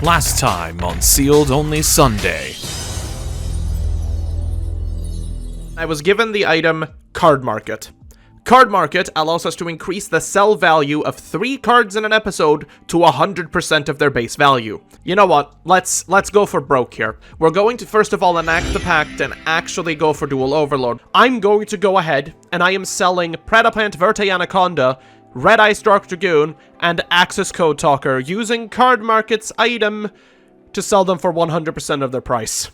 Last time on Sealed Only Sunday. I was given the item Card Market. Card Market allows us to increase the sell value of 3 cards in an episode to 100% of their base value. You know what? Let's go for broke here. We're going to first of all enact the pact and actually go for Dual Overlord. I'm going to go ahead and I am selling Predaplant Verte Anaconda, Red Ice Dark Dragoon, and Axis Code Talker using Card Market's item to sell them for 100% of their price.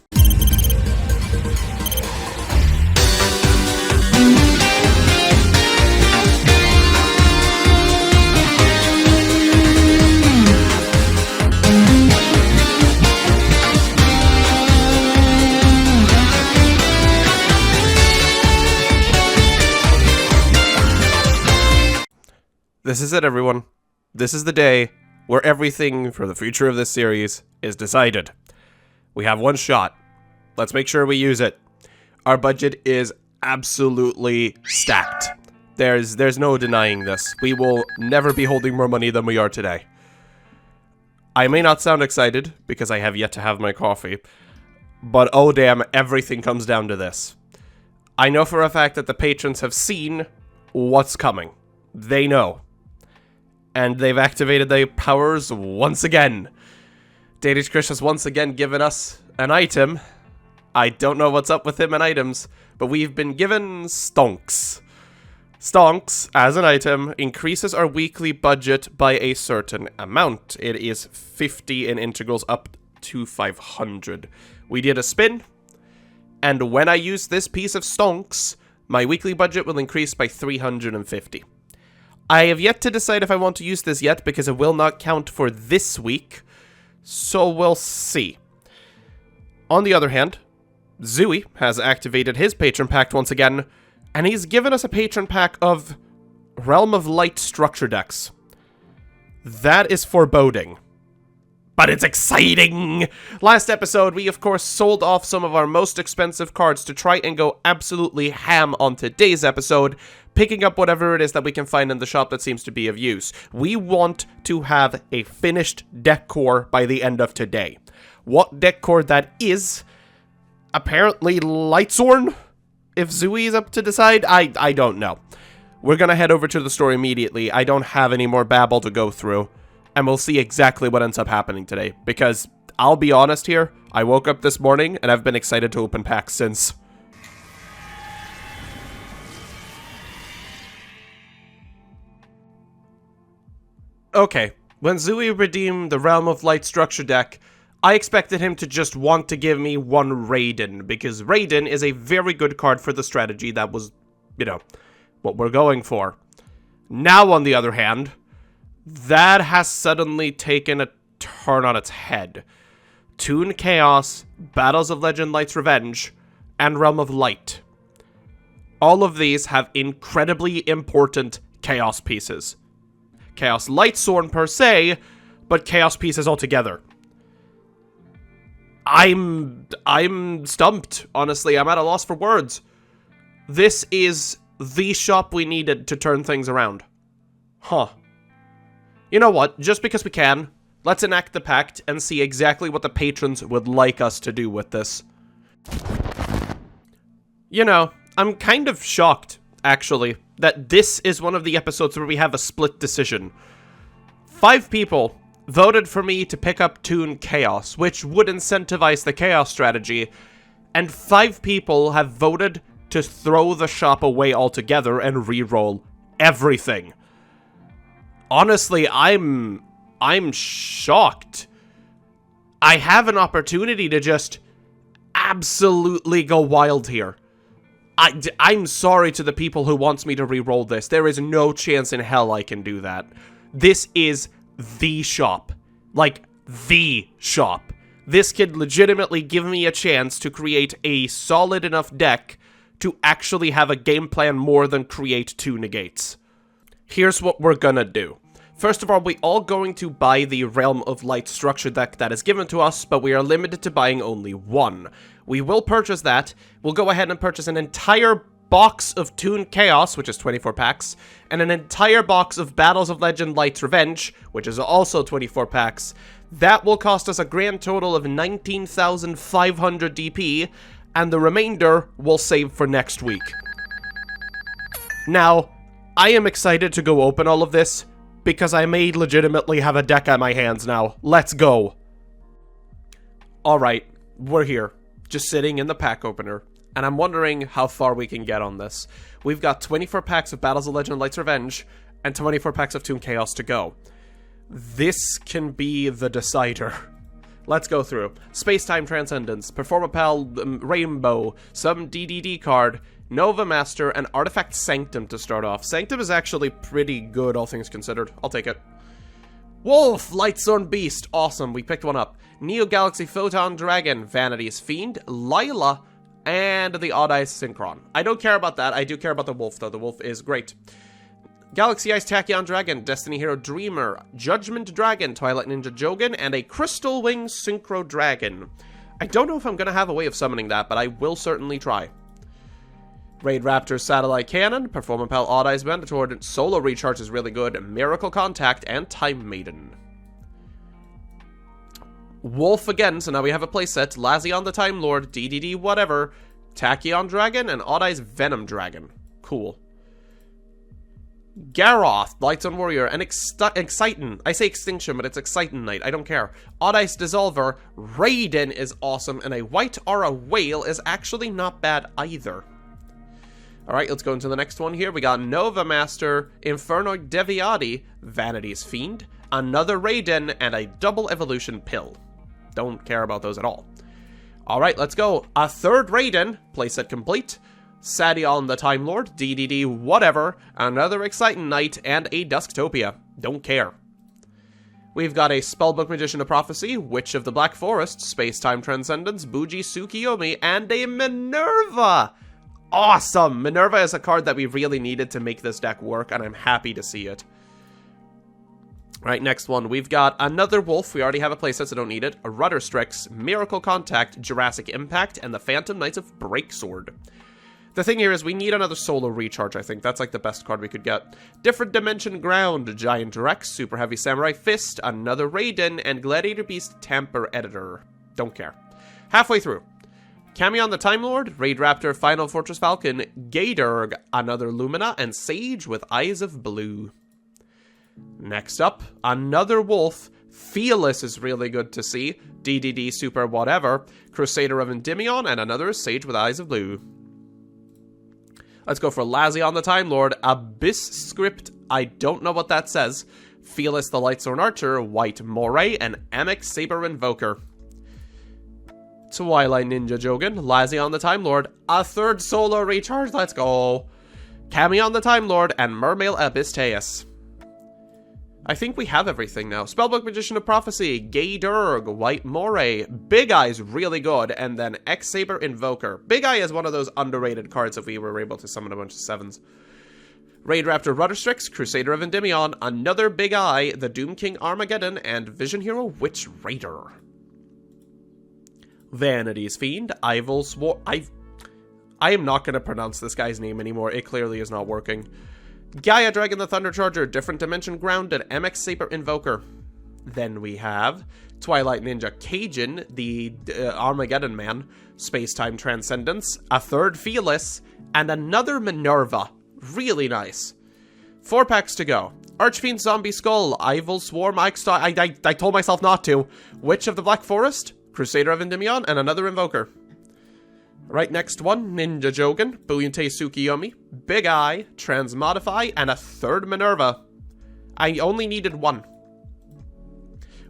This is it, everyone. This is the day where everything for the future of this series is decided. We have one shot. Let's make sure we use it. Our budget is absolutely stacked. There's no denying this. We will never be holding more money than we are today. I may not sound excited because I have yet to have my coffee, but oh damn, everything comes down to this. I know for a fact that the patrons have seen what's coming. They know. And they've activated their powers once again. Danish Krish has once again given us an item. I don't know what's up with him and items, but we've been given Stonks. Stonks, as an item, increases our weekly budget by a certain amount. It is 50 in integrals up to 500. We did a spin, and when I use this piece of Stonks, my weekly budget will increase by 350. I have yet to decide if I want to use this yet because it will not count for this week, so we'll see. On the other hand, Zooey has activated his patron pact once again, and he's given us a patron pack of Realm of Light structure decks. That is foreboding. But it's exciting! Last episode, we of course sold off some of our most expensive cards to try and go absolutely ham on today's episode, picking up whatever it is that we can find in the shop that seems to be of use. We want to have a finished deck core by the end of today. What deck core that is? Apparently Lightsorn? If Zooey is up to decide, I don't know. We're gonna head over to the store immediately. I don't have any more babble to go through. And we'll see exactly what ends up happening today. Because, I'll be honest here, I woke up this morning and I've been excited to open packs since. Okay, when Zooey redeemed the Realm of Light structure deck, I expected him to just want to give me one Raiden, because Raiden is a very good card for the strategy that was, you know, what we're going for. Now, on the other hand, that has suddenly taken a turn on its head. Toon Chaos, Battles of Legend Light's Revenge, and Realm of Light. All of these have incredibly important Chaos pieces. Chaos Lightsorn per se, but Chaos pieces altogether. I'm stumped, honestly. I'm at a loss for words. This is the shop we needed to turn things around. Huh. You know what? Just because we can, let's enact the pact and see exactly what the patrons would like us to do with this. You know, I'm kind of shocked, actually, that this is one of the episodes where we have a split decision. 5 people voted for me to pick up Toon Chaos, which would incentivize the Chaos strategy, and 5 people have voted to throw the shop away altogether and re-roll everything. Honestly, I'm shocked. I have an opportunity to just absolutely go wild here. I'm sorry to the people who wants me to re-roll this. There is no chance in hell I can do that. This is the shop. Like, the shop. This could legitimately give me a chance to create a solid enough deck to actually have a game plan more than create 2 negates. Here's what we're gonna do. First of all, we all going to buy the Realm of Light structure deck that is given to us, but we are limited to buying only one. We will purchase that. We'll go ahead and purchase an entire box of Toon Chaos, which is 24 packs, and an entire box of Battles of Legend Light's Revenge, which is also 24 packs. That will cost us a grand total of 19,500 DP, and the remainder we'll save for next week. Now, I am excited to go open all of this, because I may legitimately have a deck on my hands now. Let's go. Alright, we're here, just sitting in the pack opener, and I'm wondering how far we can get on this. We've got 24 packs of Battles of Legend Light's Revenge, and 24 packs of Toon Chaos to go. This can be the decider. Let's go through. Space-Time Transcendence, Performapal Rainbow, some DDD card, Nova Master, and Artifact Sanctum to start off. Sanctum is actually pretty good, all things considered. I'll take it. Wolf, Lightsworn Beast, awesome, we picked one up. Neo Galaxy Photon Dragon, Vanity's Fiend, Lila, and the Odd Eyes Synchron. I don't care about that, I do care about the Wolf though, the Wolf is great. Galaxy Ice Tachyon Dragon, Destiny Hero Dreamer, Judgment Dragon, Twilight Ninja Jogan, and a Crystal Wing Synchro Dragon. I don't know if I'm going to have a way of summoning that, but I will certainly try. Raid Raptor Satellite Cannon, Performapal Odd Eyes Mandatory, Solo Recharge is really good, Miracle Contact, and Time Maiden. Wolf again, so now we have a playset, Lazion the Time Lord, DDD whatever, Tachyon Dragon, and Odd Eyes Venom Dragon. Cool. Garroth, Lightsworn Warrior, and Exciton. I say Extinction, but it's Exciton Knight. I don't care. Odd Ice Dissolver. Raiden is awesome, and a White Aura Whale is actually not bad either. Alright, let's go into the next one here. We got Nova Master, Inferno Deviati, Vanity's Fiend, another Raiden, and a Double Evolution Pill. Don't care about those at all. Alright, let's go. A third Raiden, playset complete. Sadion the Time Lord, DDD whatever, another Exciting Knight, and a Dusktopia. Don't care. We've got a Spellbook Magician of Prophecy, Witch of the Black Forest, Space-Time Transcendence, Buji Tsukiyomi, and a Minerva! Awesome! Minerva is a card that we really needed to make this deck work, and I'm happy to see it. Alright, next one. We've got another Wolf. We already have a playset, so don't need it. A Rudder Strix, Miracle Contact, Jurassic Impact, and the Phantom Knights of Breaksword. The thing here is we need another Solo Recharge, I think. That's like the best card we could get. Different Dimension Ground, Giant Rex, Super Heavy Samurai Fist, another Raiden, and Gladiator Beast Tamper Editor. Don't care. Halfway through. Camion the Time Lord, Raid Raptor, Final Fortress Falcon, Gaydurg, another Lumina, and Sage with Eyes of Blue. Next up, another Wolf. Fearless is really good to see. DDD Super whatever. Crusader of Endymion, and another Sage with Eyes of Blue. Let's go for Lazion the Time Lord, Abyss Script, I don't know what that says, Fearless the Lightsworn Archer, White Moray, and Amex Saber Invoker. Twilight Ninja Jogan, Lazion the Time Lord, a third Solo Recharge, let's go. Camion the Time Lord, and Mermail Abyssteus. I think we have everything now. Spellbook Magician of Prophecy, Gaydurg, White Moray, Big Eye's really good, and then X-Saber Invoker. Big Eye is one of those underrated cards if we were able to summon a bunch of 7s. Raid Raptor Rudder Strix, Crusader of Endymion, another Big Eye, the Doom King Armageddon, and Vision Hero Witch Raider. Vanity's Fiend, Ivil's War... I am not going to pronounce this guy's name anymore, it clearly is not working. Gaia Dragon the Thunder Charger, Different Dimension Grounded, MX Saber Invoker. Then we have Twilight Ninja Cajun, the Armageddon Man, Space-Time Transcendence, a third Fearless, and another Minerva. Really nice. 4 packs to go. Archfiend Zombie Skull, Evil Swarm, I told myself not to. Witch of the Black Forest, Crusader of Endymion, and another Invoker. Right, next one, Ninja Jogan, Buyante Tsukiyomi, Big Eye, Transmodify, and a third Minerva. I only needed 1.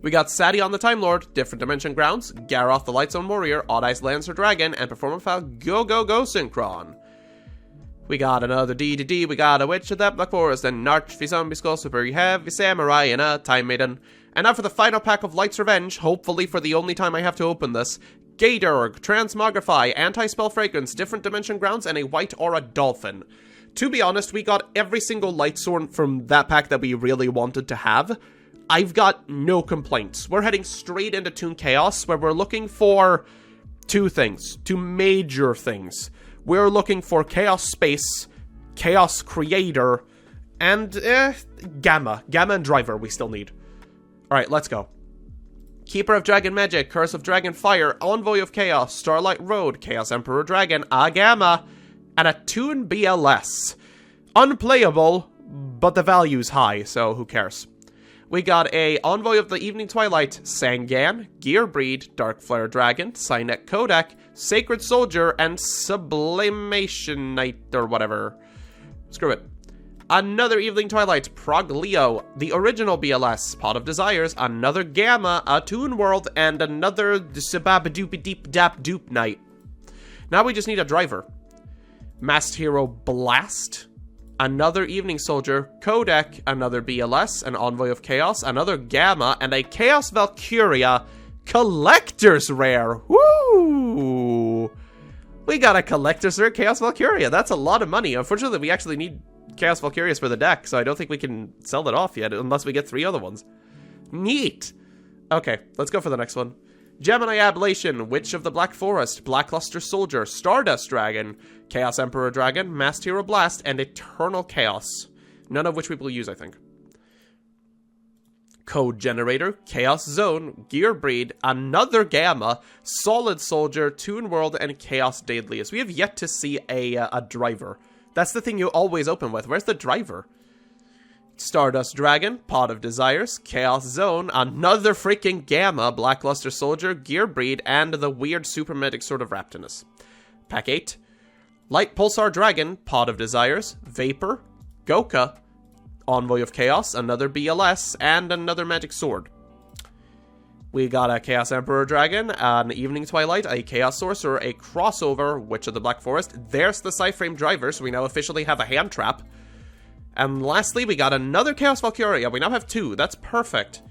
We got Sadion the Time Lord, Different Dimension Grounds, Garroth the Lightsworn Warrior, Odd Eyes Lancer Dragon, and Performapal Go Go Go Synchron. We got another DDD, we got a Witch of the Black Forest, and Archfiend Zombie Skull, Super Heavy Samurai, and a Time Maiden. And now for the final pack of Light's Revenge, hopefully for the only time I have to open this. Gaydurg, Transmogrify, Anti-Spell Fragrance, Different Dimension Grounds, and a White Aura Dolphin. To be honest, we got every single Lightsworn from that pack that we really wanted to have. I've got no complaints. We're heading straight into Toon Chaos, where we're looking for 2 things. 2 major things. We're looking for Chaos Space, Chaos Creator, and Gamma. Gamma and Driver we still need. Alright, let's go. Keeper of Dragon Magic, Curse of Dragon Fire, Envoy of Chaos, Starlight Road, Chaos Emperor Dragon, a Gamma, and a Toon BLS. Unplayable, but the value's high, so who cares? We got a Envoy of the Evening Twilight, Sangan, Gearbreed, Darkflare Dragon, Cynet Kodak, Sacred Soldier, and Sublimation Knight, or whatever. Screw it. Another Evening Twilight, Prog Leo, the original BLS, Pot of Desires, another Gamma, a Toon World, and another Sabab-a-doop-a-deep-dap-doop Knight. Now we just need a driver. Masked Hero Blast, another Evening Soldier, Kodak, another BLS, an Envoy of Chaos, another Gamma, and a Chaos Valkyria Collector's Rare. Woo! We got a Collector's Rare Chaos Valkyria. That's a lot of money. Unfortunately, we actually need Chaos Valkyrias for the deck, so I don't think we can sell that off yet, unless we get 3 other ones. Neat! Okay, let's go for the next one. Gemini Ablation, Witch of the Black Forest, Blackluster Soldier, Stardust Dragon, Chaos Emperor Dragon, Masked Hero Blast, and Eternal Chaos. None of which we will use, I think. Code Generator, Chaos Zone, Gearbreed, another Gamma, Solid Soldier, Toon World, and Chaos Daedalus. We have yet to see a driver. That's the thing you always open with. Where's the driver? Stardust Dragon, Pot of Desires, Chaos Zone, another freaking Gamma, Blackluster Soldier, Gearbreed, and the weird Super Medic Sword of Raptinus. Pack 8. Light Pulsar Dragon, Pot of Desires, Vapor, Goka, Envoy of Chaos, another BLS, and another Magic Sword. We got a Chaos Emperor Dragon, an Evening Twilight, a Chaos Sorcerer, a Crossover, Witch of the Black Forest. There's the Cyframe Driver, so we now officially have a hand trap. And lastly, we got another Chaos Valkyria. We now have 2. That's perfect.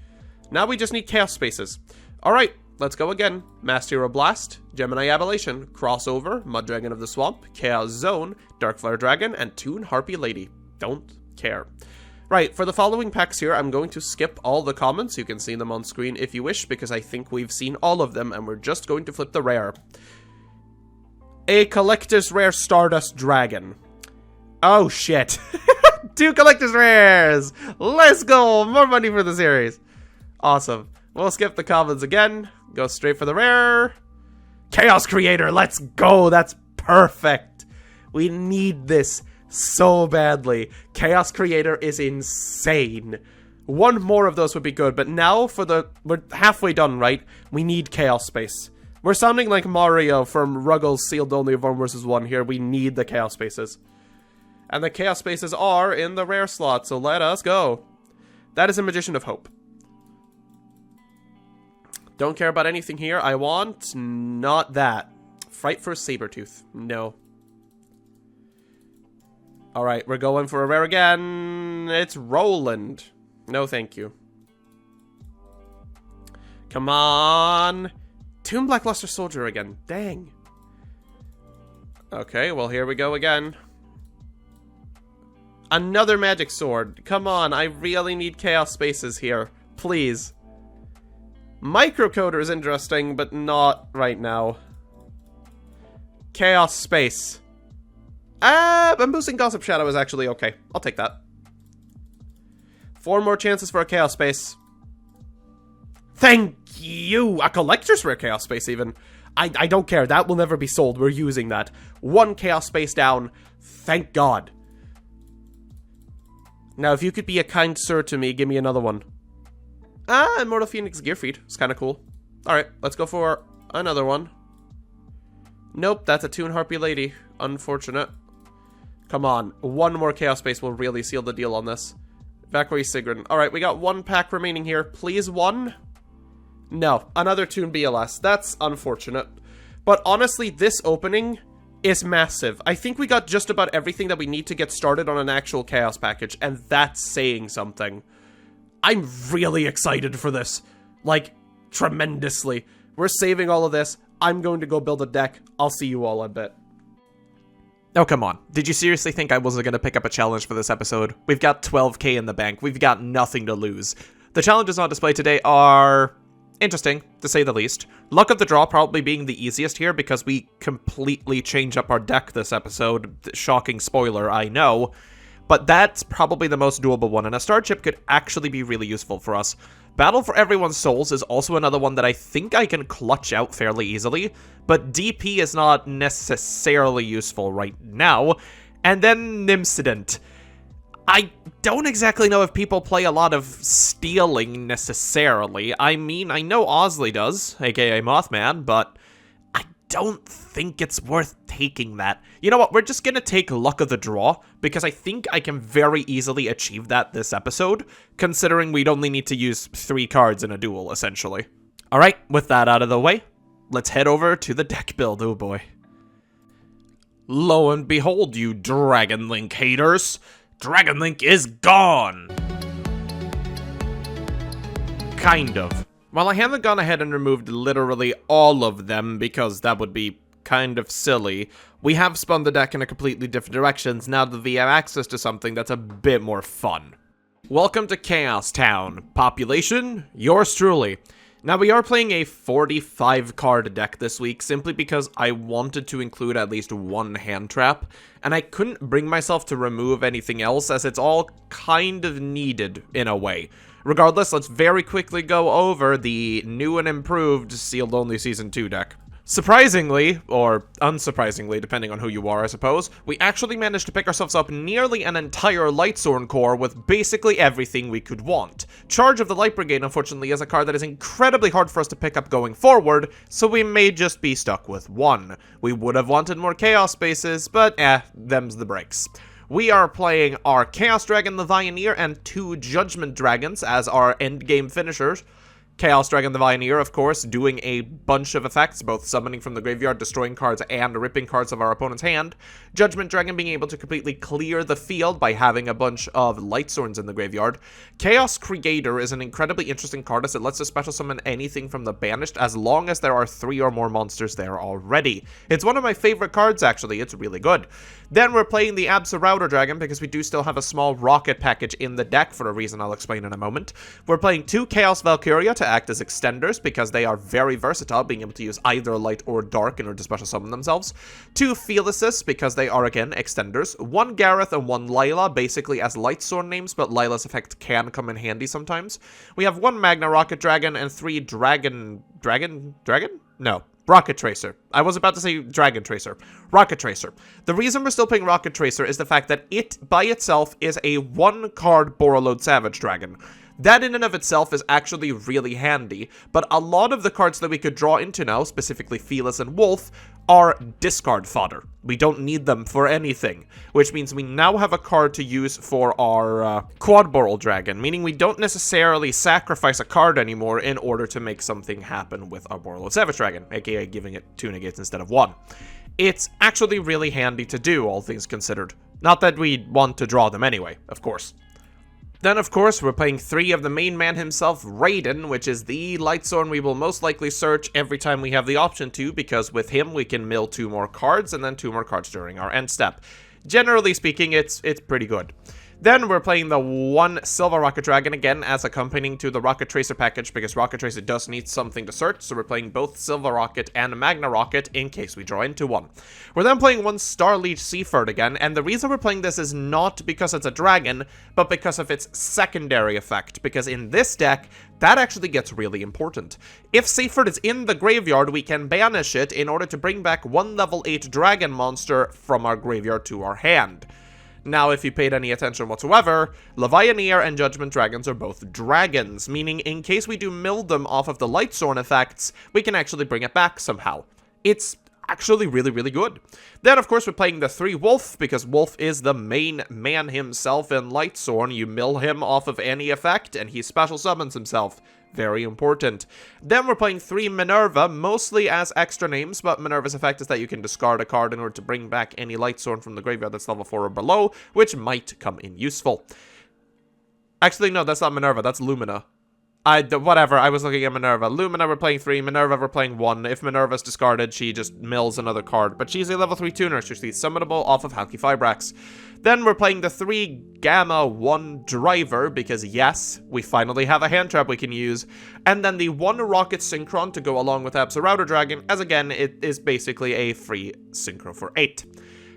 Now we just need Chaos Spaces. Alright, let's go again. Masked Hero Blast, Gemini Ablation, Crossover, Mud Dragon of the Swamp, Chaos Zone, Darkflare Dragon, and Toon Harpy Lady. Don't care. Right, for the following packs here, I'm going to skip all the comments. You can see them on screen if you wish, because I think we've seen all of them, and we're just going to flip the rare. A Collector's Rare Stardust Dragon. Oh, shit. 2 Collector's Rares! Let's go! More money for the series. Awesome. We'll skip the comments again. Go straight for the rare. Chaos Creator, let's go! That's perfect. We need this so badly. Chaos Creator is insane. 1 more of those would be good, but now we're halfway done, right? We need Chaos Space. We're sounding like Mario from Ruggles Sealed Only of 1 vs. 1 here. We need the Chaos Spaces. And the Chaos Spaces are in the rare slot, so let us go. That is a Magician of Hope. Don't care about anything here. I want not that. Fright for Sabertooth. No. Alright, we're going for a rare again. It's Roland. No, thank you. Come on. Toon Blackluster Soldier again. Dang. Okay, well, here we go again. Another Magic Sword. Come on, I really need Chaos Spaces here. Please. Microcoder is interesting, but not right now. Chaos Space. Boosting Gossip Shadow is actually okay. I'll take that. 4 more chances for a Chaos Space. Thank you! A Collector's Rare Chaos Space, even. I don't care. That will never be sold. We're using that. 1 Chaos Space down. Thank God. Now, if you could be a kind sir to me, give me another one. Immortal Phoenix Gearfeed. It's kind of cool. Alright, let's go for another one. Nope, that's a Toon Harpy Lady. Unfortunate. Come on. 1 more Chaos Space will really seal the deal on this. Valkyrie Sigrun. Alright, we got 1 pack remaining here. Please, 1? No. Another Toon BLS. That's unfortunate. But honestly, this opening is massive. I think we got just about everything that we need to get started on an actual Chaos package, and that's saying something. I'm really excited for this. Like, tremendously. We're saving all of this. I'm going to go build a deck. I'll see you all in a bit. Oh, come on. Did you seriously think I wasn't going to pick up a challenge for this episode? We've got 12k in the bank. We've got nothing to lose. The challenges on display today are interesting, to say the least. Luck of the Draw probably being the easiest here because we completely change up our deck this episode. Shocking spoiler, I know. But that's probably the most doable one, and a star chip could actually be really useful for us. Battle for Everyone's Souls is also another one that I think I can clutch out fairly easily, but DP is not necessarily useful right now. And then Nimsident. I don't exactly know if people play a lot of stealing necessarily. I mean, I know Osley does, aka Mothman, but I don't think it's worth taking that. You know what, we're just gonna take Luck of the Draw, because I think I can very easily achieve that this episode, considering we'd only need to use 3 cards in a duel, essentially. Alright, with that out of the way, let's head over to the deck build, oh boy. Lo and behold, you Dragon Link haters! Dragon Link is gone! Kind of. While I haven't gone ahead and removed literally all of them, because that would be kind of silly, we have spun the deck in a completely different directions now that we have access to something that's a bit more fun. Welcome to Chaos Town. Population, yours truly. Now, we are playing a 45 card deck this week simply because I wanted to include at least one hand trap, and I couldn't bring myself to remove anything else as it's all kind of needed in a way. Regardless, let's very quickly go over the new and improved Sealed Only Season 2 deck. Surprisingly, or unsurprisingly, depending on who you are, I suppose, we actually managed to pick ourselves up nearly an entire Lightsworn core with basically everything we could want. Charge of the Light Brigade, unfortunately, is a card that is incredibly hard for us to pick up going forward, so we may just be stuck with one. We would have wanted more Chaos Spaces, but them's the breaks. We are playing our Chaos Dragon, the Vioneer, and 2 Judgment Dragons as our endgame finishers. Chaos Dragon the Vioneer, of course, doing a bunch of effects, both summoning from the graveyard, destroying cards, and ripping cards of our opponent's hand. Judgment Dragon being able to completely clear the field by having a bunch of Lightsworns in the graveyard. Chaos Creator is an incredibly interesting card as it lets us special summon anything from the Banished as long as there are 3 or more monsters there already. It's one of my favorite cards, actually. It's really good. Then we're playing the Absolouter Dragon because we do still have a small rocket package in the deck for a reason I'll explain in a moment. We're playing 2 Chaos Valkyria to act as extenders because they are very versatile, being able to use either light or dark in order to special summon themselves. 2 Felicis because they are, again, extenders. 1 Gareth and 1 Lila, basically as Lightsworn names, but Lila's effect can come in handy sometimes. We have 1 Magna Rocket Dragon and 3 Dragon? No. Rocket Tracer. I was about to say Dragon Tracer. Rocket Tracer. The reason we're still playing Rocket Tracer is the fact that it, by itself, is a 1-card Borreload Savage Dragon. That in and of itself is actually really handy, but a lot of the cards that we could draw into now, specifically Felis and Wolf, are discard fodder. We don't need them for anything, which means we now have a card to use for our Quad Boral Dragon, meaning we don't necessarily sacrifice a card anymore in order to make something happen with our Borreload Savage Dragon, aka giving it 2 negates instead of 1. It's actually really handy to do, all things considered. Not that we'd want to draw them anyway, of course. Then, of course, we're playing 3 of the main man himself, Raiden, which is the Lightsworn we will most likely search every time we have the option to, because with him we can mill 2 more cards and then 2 more cards during our end step. Generally speaking, it's pretty good. Then we're playing the 1 Silver Rocket Dragon again as accompanying to the Rocket Tracer package because Rocket Tracer does need something to search, so we're playing both Silver Rocket and Magna Rocket in case we draw into one. We're then playing 1 Starleech Seaford again, and the reason we're playing this is not because it's a dragon, but because of its secondary effect, because in this deck, that actually gets really important. If Seaford is in the graveyard, we can banish it in order to bring back 1 level 8 dragon monster from our graveyard to our hand. Now, if you paid any attention whatsoever, Vioneer and Judgment Dragons are both dragons, meaning in case we do mill them off of the Lightsworn effects, we can actually bring it back somehow. It's actually really, really good. Then, of course, we're playing the 3 Wolf, because Wolf is the main man himself in Lightsworn. You mill him off of any effect, and he special summons himself. Very important. Then we're playing 3 Minerva, mostly as extra names, but Minerva's effect is that you can discard a card in order to bring back any Lightsworn from the graveyard that's level 4 or below, which might come in useful. Actually, no, that's not Minerva, that's Lumina. Whatever, I was looking at Minerva. Lumina, we're playing 3, Minerva, we're playing 1. If Minerva's discarded, she just mills another card, but she's a level 3 tuner, so she's summonable off of Halki Fibrax. Then we're playing the 3 Gamma 1 Driver, because yes, we finally have a hand trap we can use. And then the 1 Rocket Synchron to go along with Router Dragon, as again, it is basically a free synchro for 8.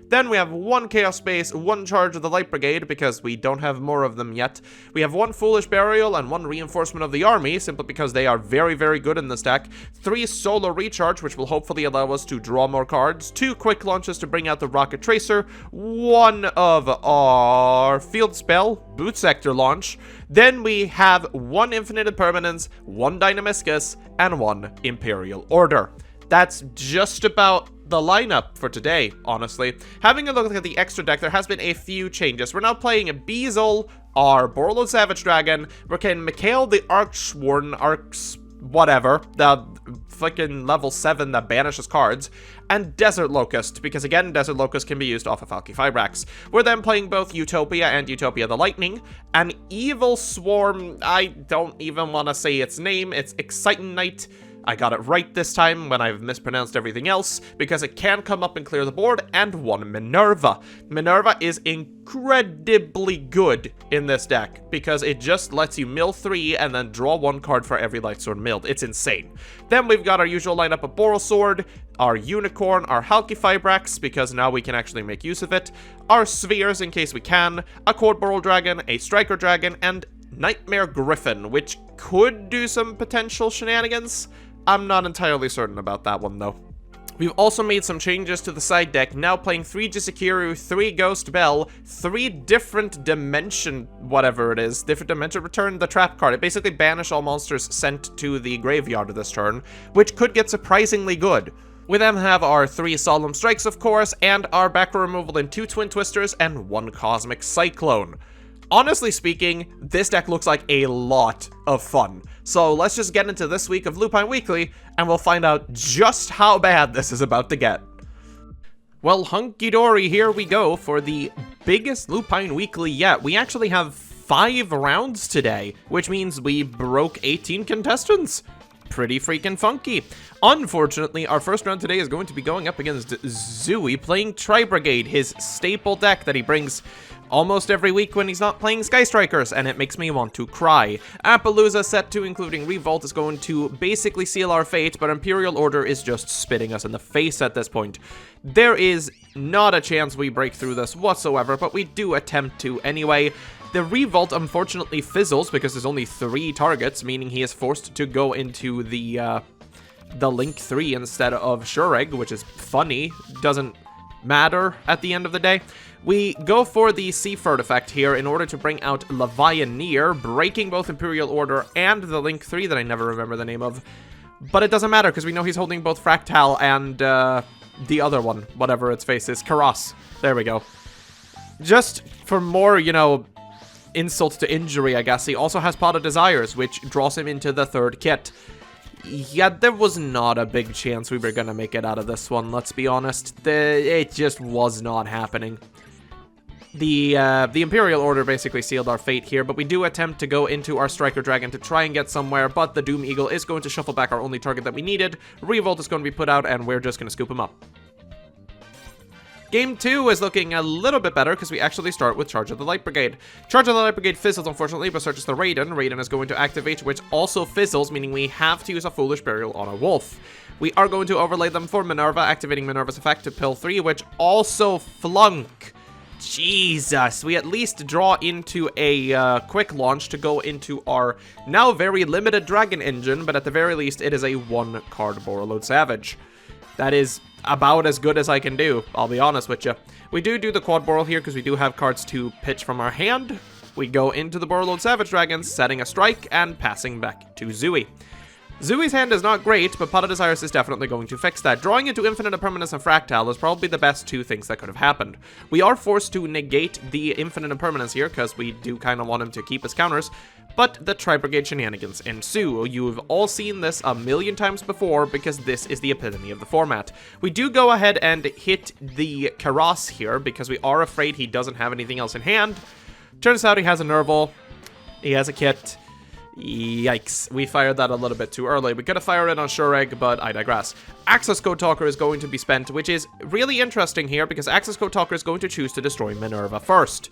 Then we have 1 Chaos Base, 1 Charge of the Light Brigade, because we don't have more of them yet. We have 1 Foolish Burial and 1 Reinforcement of the Army, simply because they are very, very good in this deck. 3 Solar Recharge, which will hopefully allow us to draw more cards. 2 Quick Launches to bring out the Rocket Tracer. 1 of our Field Spell, Boot Sector Launch. Then we have 1 Infinite Impermanence, 1 Dynamiscus, and 1 Imperial Order. That's just about the lineup for today, honestly. Having a look at the extra deck, there has been a few changes. We're now playing a Beazle, our Borreload Savage Dragon. We're playing Mikhail the Archsworn, whatever, the fucking level 7 that banishes cards, and Desert Locust, because again, Desert Locust can be used off of Falky Fibrax. We're then playing both Utopia and Utopia the Lightning, an Evil Swarm, I don't even want to say its name, it's Exciting Knight. I got it right this time when I've mispronounced everything else, because it can come up and clear the board, and 1 Minerva. Minerva is incredibly good in this deck, because it just lets you mill 3 and then draw 1 card for every Lightsword milled. It's insane. Then we've got our usual lineup of Borosword, our Unicorn, our Halki Fibrax, because now we can actually make use of it, our Spheres in case we can, a Cold Boral Dragon, a Striker Dragon, and Nightmare Griffin, which could do some potential shenanigans. I'm not entirely certain about that one, though. We've also made some changes to the side deck, now playing 3 Jisakiru, 3 Ghost Bell, 3 different dimension, whatever it is, different dimension, return the trap card. It basically banish all monsters sent to the graveyard this turn, which could get surprisingly good. We then have our 3 Solemn Strikes, of course, and our back row removal in 2 Twin Twisters and 1 Cosmic Cyclone. Honestly speaking, this deck looks like a lot of fun. So let's just get into this week of Lupine Weekly, and we'll find out just how bad this is about to get. Well, hunky-dory, here we go for the biggest Lupine Weekly yet. We actually have 5 rounds today, which means we broke 18 contestants. Pretty freaking funky. Unfortunately, our first round today is going to be going up against Zooey, playing Tri-Brigade, his staple deck that he brings almost every week when he's not playing Sky Strikers, and it makes me want to cry. Appaloosa set 2, including Revolt, is going to basically seal our fate, but Imperial Order is just spitting us in the face at this point. There is not a chance we break through this whatsoever, but we do attempt to anyway. The Revolt unfortunately fizzles because there's only 3 targets, meaning he is forced to go into the Link 3 instead of Shureg, which is funny. Doesn't matter at the end of the day. We go for the Seaford effect here in order to bring out Levianeer, breaking both Imperial Order and the Link 3 that I never remember the name of. But it doesn't matter because we know he's holding both Fractal and the other one, whatever its face is, Karas. There we go. Just for more, you know, insult to injury, I guess, he also has Pot of Desires, which draws him into the 3rd kit. Yeah, there was not a big chance we were gonna make it out of this one, let's be honest. It just was not happening. The Imperial Order basically sealed our fate here, but we do attempt to go into our Striker Dragon to try and get somewhere, but the Doom Eagle is going to shuffle back our only target that we needed. Revolt is going to be put out, and we're just going to scoop him up. Game 2 is looking a little bit better because we actually start with Charge of the Light Brigade. Charge of the Light Brigade fizzles, unfortunately, but searches the Raiden. Raiden is going to activate, which also fizzles, meaning we have to use a Foolish Burial on a Wolf. We are going to overlay them for Minerva, activating Minerva's effect to pill 3, which also flunk. Jesus, we at least draw into a quick launch to go into our now very limited Dragon Engine, but at the very least, it is a 1-card Borreload Savage. That is about as good as I can do, I'll be honest with you. We do the Quad Boral here because we do have cards to pitch from our hand. We go into the Borreload Savage Dragon, setting a strike and passing back to Zooey. Zooey's hand is not great, but Pot of Desires is definitely going to fix that. Drawing into Infinite Impermanence and Fractal is probably the best 2 things that could have happened. We are forced to negate the Infinite Impermanence here, because we do kind of want him to keep his counters, but the Tri-Brigade shenanigans ensue. You've all seen this a million times before, because this is the epitome of the format. We do go ahead and hit the Karas here, because we are afraid he doesn't have anything else in hand. Turns out he has a Nerval, he has a Kit, Yikes, we fired that a little bit too early. We could have fired it on Shureg, but I digress. Access Code Talker is going to be spent, which is really interesting here because Access Code Talker is going to choose to destroy Minerva first.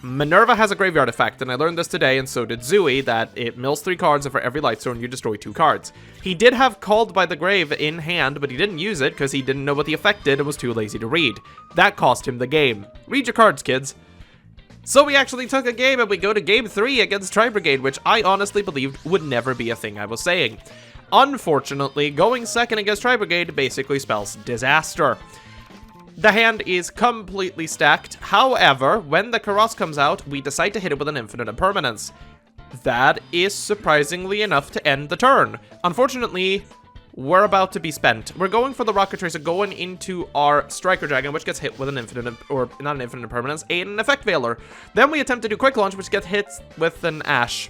Minerva has a graveyard effect, and I learned this today, and so did Zooey, that it mills 3 cards, and for every Lightstone, you destroy 2 cards. He did have Called by the Grave in hand, but he didn't use it because he didn't know what the effect did and was too lazy to read. That cost him the game. Read your cards, kids. So we actually took a game, and we go to game 3 against Tri-Brigade, which I honestly believed would never be a thing I was saying. Unfortunately, going second against Tri-Brigade basically spells disaster. The hand is completely stacked. However, when the Karos comes out, we decide to hit it with an Infinite Impermanence. That is surprisingly enough to end the turn. Unfortunately, we're about to be spent. We're going for the Rocket Tracer, going into our Striker Dragon, which gets hit with an Infinite, or not an Infinite Impermanence, an Effect Veiler. Then we attempt to do Quick Launch, which gets hit with an Ash.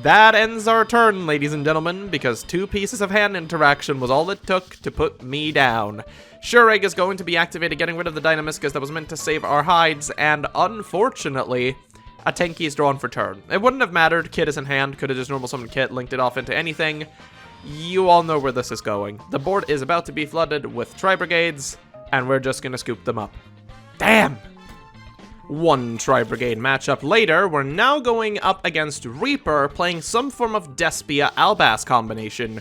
That ends our turn, ladies and gentlemen, because 2 pieces of hand interaction was all it took to put me down. Shureg is going to be activated, getting rid of the Dynamis, because that was meant to save our hides, and unfortunately, a Tenki is drawn for turn. It wouldn't have mattered, Kit is in hand, could have just normal summoned Kit, linked it off into anything. You all know where this is going. The board is about to be flooded with Tri-Brigades, and we're just gonna scoop them up. Damn! One Tri-Brigade matchup later, we're now going up against Reaper, playing some form of Despia-Albaz combination.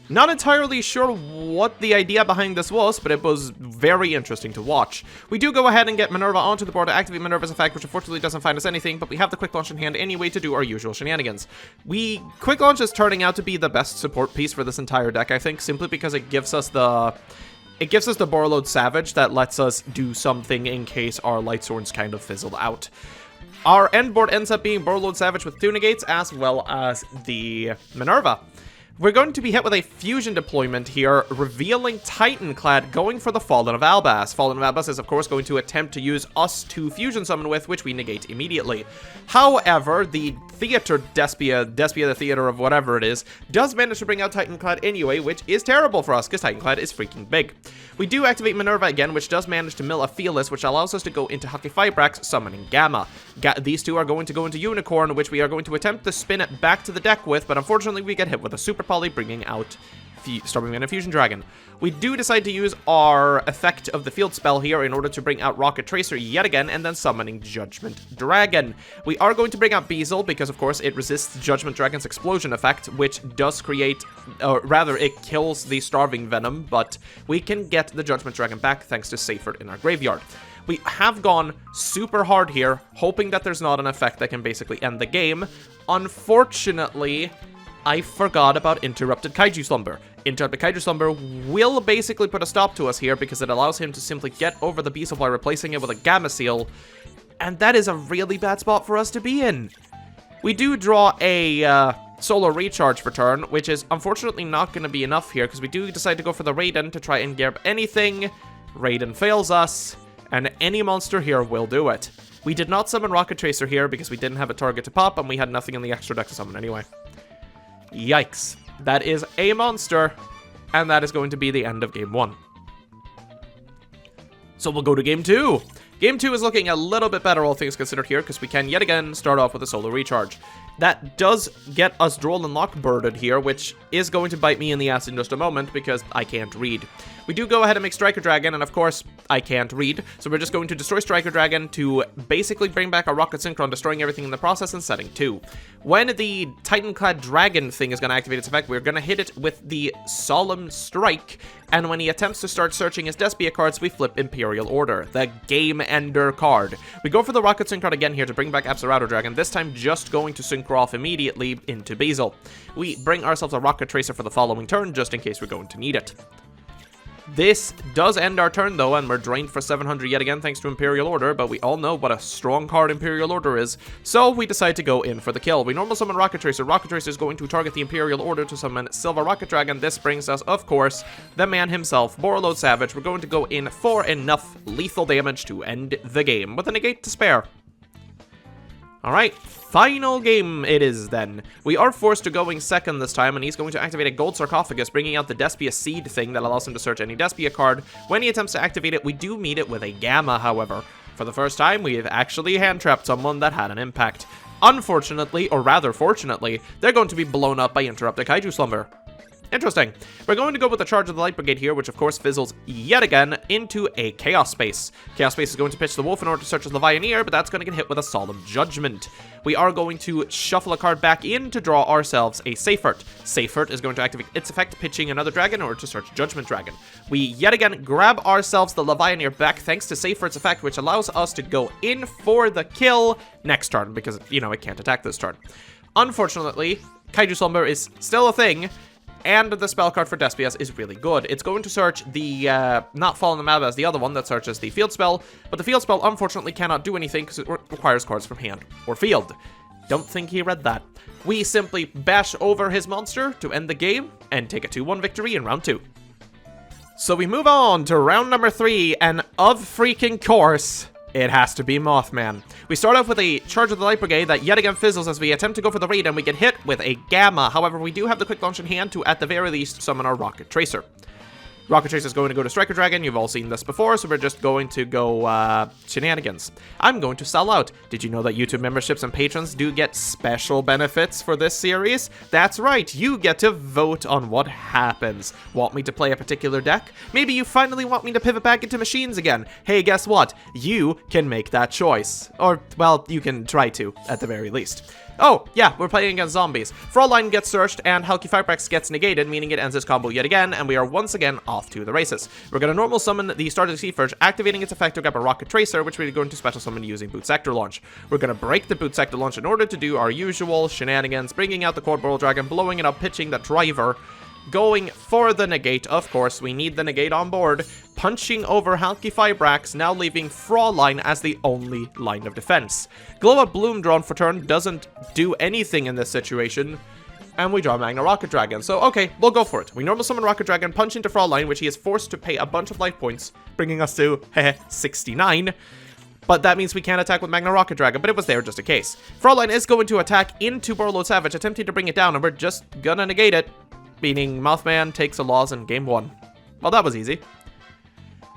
Not entirely sure what the idea behind this was, but it was very interesting to watch. We do go ahead and get Minerva onto the board to activate Minerva's effect, which unfortunately doesn't find us anything, but we have the Quick Launch in hand anyway to do our usual shenanigans. Quick Launch is turning out to be the best support piece for this entire deck, I think, simply because it gives us the Borreload Savage that lets us do something in case our Lightsworns kind of fizzled out. Our end board ends up being Borreload Savage with 2 negates, as well as the Minerva. We're going to be hit with a fusion deployment here, revealing Titanclad, going for the Fallen of Albaz. Fallen of Albaz is, of course, going to attempt to use us to fusion summon with, which we negate immediately. However, the Theater Despia the Theater of whatever it is, does manage to bring out Titanclad anyway, which is terrible for us, because Titanclad is freaking big. We do activate Minerva again, which does manage to mill a Fearless, which allows us to go into Hakifibrax, summoning Gamma. These 2 are going to go into Unicorn, which we are going to attempt to spin it back to the deck with, but unfortunately we get hit with a Super Poly, bringing out Storming Fusion Dragon. We do decide to use our effect of the field spell here in order to bring out Rocket Tracer yet again, and then summoning Judgment Dragon. We are going to bring out Beazle because, of course, it resists Judgment Dragon's explosion effect, which does create, or rather, it kills the Starving Venom, but we can get the Judgment Dragon back thanks to Seyfert in our graveyard. We have gone super hard here, hoping that there's not an effect that can basically end the game. Unfortunately, I forgot about Interrupted Kaiju Slumber. Interrupted Kaiju Slumber will basically put a stop to us here because it allows him to simply get over the Beast by replacing it with a Gamma Seal, and that is a really bad spot for us to be in. We do draw a Solar Recharge for turn, which is unfortunately not going to be enough here because we do decide to go for the Raiden to try and grab anything. Raiden fails us, and any monster here will do it. We did not summon Rocket Tracer here because we didn't have a target to pop, and we had nothing in the extra deck to summon anyway. Yikes. That is a monster, and that is going to be the end of game 1. So we'll go to game 2. Game 2 is looking a little bit better, all things considered here, because we can yet again start off with a Solar Recharge. That does get us Droll and Lockbirded here, which is going to bite me in the ass in just a moment, because I can't read. We do go ahead and make Striker Dragon, and of course, I can't read, so we're just going to destroy Striker Dragon to basically bring back our Rocket Synchron, destroying everything in the process and setting 2. When the Titanclad Dragon thing is going to activate its effect, we're going to hit it with the Solemn Strike, and when he attempts to start searching his Despia cards, we flip Imperial Order, the Game Ender card. We go for the Rocket Synchron again here to bring back Absolrato Dragon, this time just going to Synchro off immediately into Beazle. We bring ourselves a Rocket Tracer for the following turn, just in case we're going to need it. This does end our turn, though, and we're drained for 700 yet again thanks to Imperial Order, but we all know what a strong card Imperial Order is, so we decide to go in for the kill. We normal summon Rocket Tracer. Rocket Tracer is going to target the Imperial Order to summon Silver Rocket Dragon. This brings us, of course, the man himself, Borreload Savage. We're going to go in for enough lethal damage to end the game, with a negate to spare. Alright, final game it is then. We are forced to going second this time, and he's going to activate a Gold Sarcophagus, bringing out the Despia Seed thing that allows him to search any Despia card. When he attempts to activate it, we do meet it with a Gamma, however. For the first time, we have actually hand-trapped someone that had an impact. Unfortunately, or rather fortunately, they're going to be blown up by Interrupted Kaiju Slumber. Interesting. We're going to go with the Charge of the Light Brigade here, which of course fizzles yet again into a Chaos Space. Chaos Space is going to pitch the Wolf in order to search the Levianeer, but that's going to get hit with a Solemn Judgment. We are going to shuffle a card back in to draw ourselves a Seifert. Seifert is going to activate its effect, pitching another dragon in order to search Judgment Dragon. We yet again grab ourselves the Levianeer back thanks to Seifert's effect, which allows us to go in for the kill next turn, because, you know, it can't attack this turn. Unfortunately, Kaiju Slumber is still a thing, and the spell card for Despias is really good. It's going to search the, not Fall in the Mab as the other one that searches the field spell, but the field spell unfortunately cannot do anything because it requires cards from hand or field. Don't think he read that. We simply bash over his monster to end the game and take a 2-1 victory in round 2. So we move on to round number 3, and of freaking course, it has to be Mothman. We start off with a Charge of the Light Brigade that yet again fizzles as we attempt to go for the raid, and we get hit with a Gamma. However, we do have the Quick Launch in hand to, at the very least, summon our Rocket Tracer. Rocket Tracer is going to go to Striker Dragon. You've all seen this before, so we're just going to go shenanigans. I'm going to sell out. Did you know that YouTube memberships and patrons do get special benefits for this series? That's right, you get to vote on what happens. Want me to play a particular deck? Maybe you finally want me to pivot back into machines again. Hey, guess what? You can make that choice. Or, well, you can try to, at the very least. Oh, yeah, we're playing against zombies. Fraulein gets searched, and Halki Firebrax gets negated, meaning it ends its combo yet again, and we are once again off to the races. We're going to normal summon the Start of the Seaforge, activating its effect to grab a Rocket Tracer, which we're going to special summon using Boot Sector Launch. We're going to break the Boot Sector Launch in order to do our usual shenanigans, bringing out the Corporal Dragon, blowing it up, pitching the Driver, going for the negate. Of course, we need the negate on board, punching over Halki Firebrax, now leaving Fraulein as the only line of defense. Glow Up Bloom drawn for turn doesn't do anything in this situation, and we draw Magna Rocket Dragon. So, okay, we'll go for it. We normal summon Rocket Dragon, punch into Fraulein, which he is forced to pay a bunch of life points, bringing us to, 69. But that means we can't attack with Magna Rocket Dragon, but it was there just in case. Fraulein is going to attack into Borload Savage, attempting to bring it down, and we're just gonna negate it, meaning Mothman takes a loss in game 1. Well, that was easy.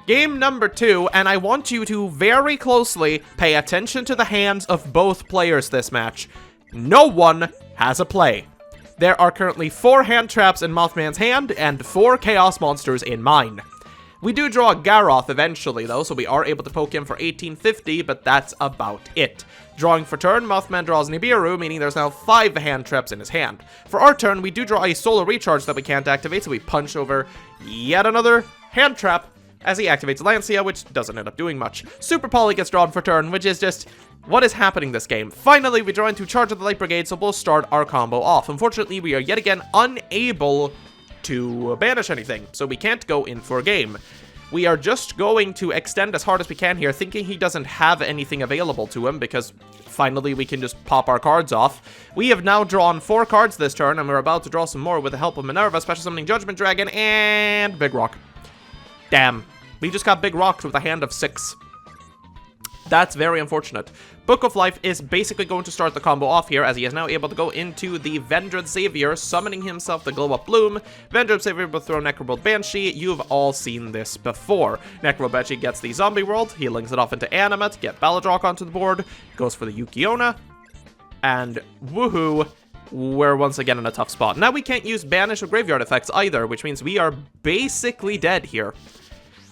Game number 2, and I want you to very closely pay attention to the hands of both players this match. No one has a play. There are currently 4 hand traps in Mothman's hand and 4 chaos monsters in mine. We do draw a Garoth eventually though, so we are able to poke him for 1850, but that's about it. Drawing for turn, Mothman draws Nibiru, meaning there's now 5 hand traps in his hand. For our turn, we do draw a Solar Recharge that we can't activate, so we punch over yet another hand trap as he activates Lancia, which doesn't end up doing much. Super Poly gets drawn for turn, which is just, what is happening this game? Finally, we draw into Charge of the Light Brigade, so we'll start our combo off. Unfortunately, we are yet again unable to banish anything, so we can't go in for a game. We are just going to extend as hard as we can here, thinking he doesn't have anything available to him, because finally we can just pop our cards off. We have now drawn 4 cards this turn, and we're about to draw some more with the help of Minerva, special summoning Judgment Dragon, and Big Rock. Damn. We just got Big Rocked with a hand of 6. That's very unfortunate. Book of Life is basically going to start the combo off here, as he is now able to go into the Vendred Savior, summoning himself the Glow Up Bloom. Vendred Savior will throw Necrobolt Banshee. You've all seen this before. Necrobolt Banshee gets the Zombie World. He links it off into Animate, get Baladrock onto the board, goes for the Yugioh, and woohoo, we're once again in a tough spot. Now we can't use Banish or Graveyard effects either, which means we are basically dead here.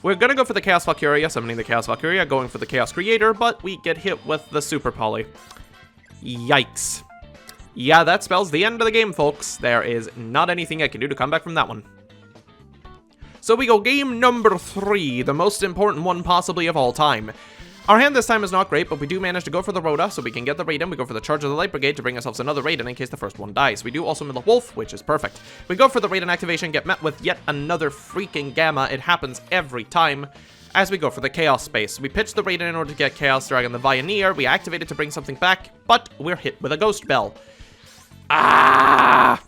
We're gonna go for the Chaos Valkyria, summoning the Chaos Valkyria, going for the Chaos Creator, but we get hit with the Super Poly. Yikes. Yeah, that spells the end of the game, folks. There is not anything I can do to come back from that one. So we go game number 3, the most important one possibly of all time. Our hand this time is not great, but we do manage to go for the Rhoda, so we can get the raid in. We go for the Charge of the Light Brigade to bring ourselves another raid in case the first one dies. We do also mill the Wolf, which is perfect. We go for the raid in activation, get met with yet another freaking Gamma. It happens every time. As we go for the Chaos Space, we pitch the raid in order to get Chaos Dragon the Levianeer. We activate it to bring something back, but we're hit with a Ghost Bell. Ah!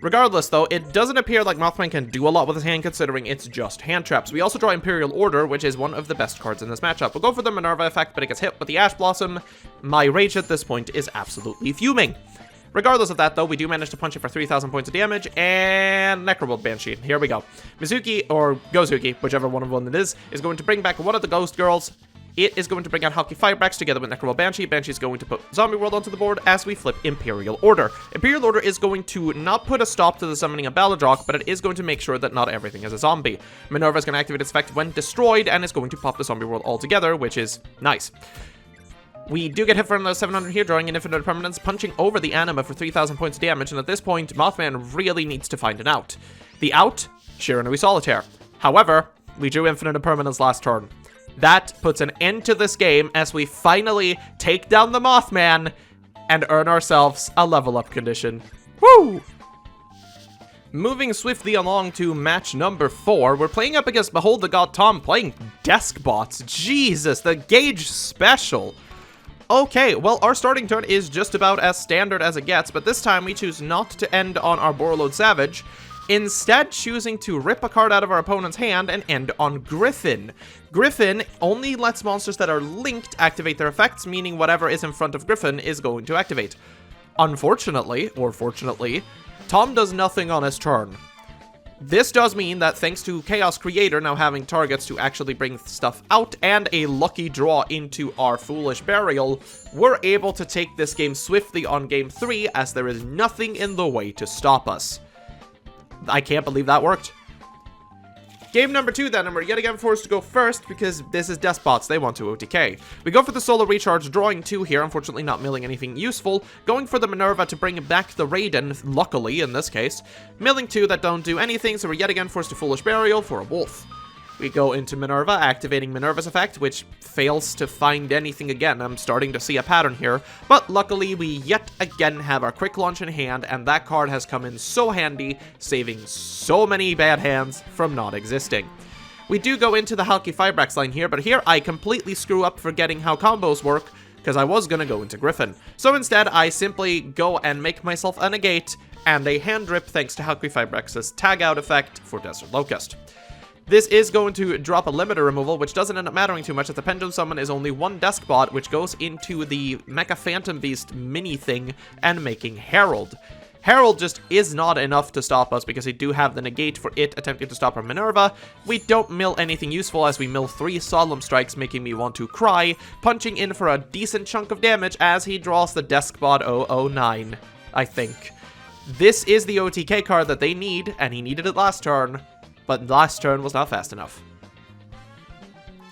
Regardless, though, it doesn't appear like Mothman can do a lot with his hand, considering it's just hand traps. We also draw Imperial Order, which is one of the best cards in this matchup. We'll go for the Minerva effect, but it gets hit with the Ash Blossom. My rage at this point is absolutely fuming. Regardless of that, though, we do manage to punch it for 3,000 points of damage, and Necrobolt Banshee. Here we go. Mizuki, or Gozuki, whichever one of them it is going to bring back one of the Ghost Girls, It is going to bring out Halki Firebrax together with Necro Banshee. Banshee is going to put Zombie World onto the board as we flip Imperial Order. Imperial Order is going to not put a stop to the summoning of Balladrock, but it is going to make sure that not everything is a zombie. Minerva is going to activate its effect when destroyed, and is going to pop the Zombie World altogether, which is nice. We do get hit for another 700 here, drawing an Infinite Permanence, punching over the Anima for 3,000 points of damage, and at this point, Mothman really needs to find an out. The out? Shiranui Solitaire. However, we drew Infinite Permanence last turn. That puts an end to this game as we finally take down the Mothman and earn ourselves a level up condition. Woo! Moving swiftly along to match number 4, we're playing up against Behold the God Tom, playing Desk Bots. Jesus, the Gauge Special. Okay, well, our starting turn is just about as standard as it gets, but this time we choose not to end on our Borreload Savage, instead choosing to rip a card out of our opponent's hand and end on Griffin. Griffin only lets monsters that are linked activate their effects, meaning whatever is in front of Griffin is going to activate. Unfortunately, or fortunately, Tom does nothing on his turn. This does mean that thanks to Chaos Creator now having targets to actually bring stuff out and a lucky draw into our Foolish Burial, we're able to take this game swiftly on game 3 as there is nothing in the way to stop us. I can't believe that worked. Game number 2 then, and we're yet again forced to go first because this is Despots, they want to OTK. We go for the Solar Recharge, drawing 2 here, unfortunately not milling anything useful, going for the Minerva to bring back the Raiden, luckily in this case, milling 2 that don't do anything, so we're yet again forced to Foolish Burial for a Wolf. We go into Minerva, activating Minerva's effect, which fails to find anything again. I'm starting to see a pattern here, but luckily we yet again have our Quick Launch in hand, and that card has come in so handy, saving so many bad hands from not existing. We do go into the Halki Firebrax line here, but here I completely screw up forgetting how combos work, because I was going to go into Griffin. So instead, I simply go and make myself a negate, and a hand drip thanks to Halki Firebrax's Tag Out effect for Desert Locust. This is going to drop a limiter removal, which doesn't end up mattering too much, as the Pendulum Summon is only one Desk Bot, which goes into the Mecha Phantom Beast mini thing and making Herald. Herald just is not enough to stop us because we do have the negate for it attempting to stop our Minerva. We don't mill anything useful as we mill 3 Solemn Strikes, making me want to cry, punching in for a decent chunk of damage as he draws the Desk Bot 009, I think. This is the OTK card that they need, and he needed it last turn. But last turn was not fast enough.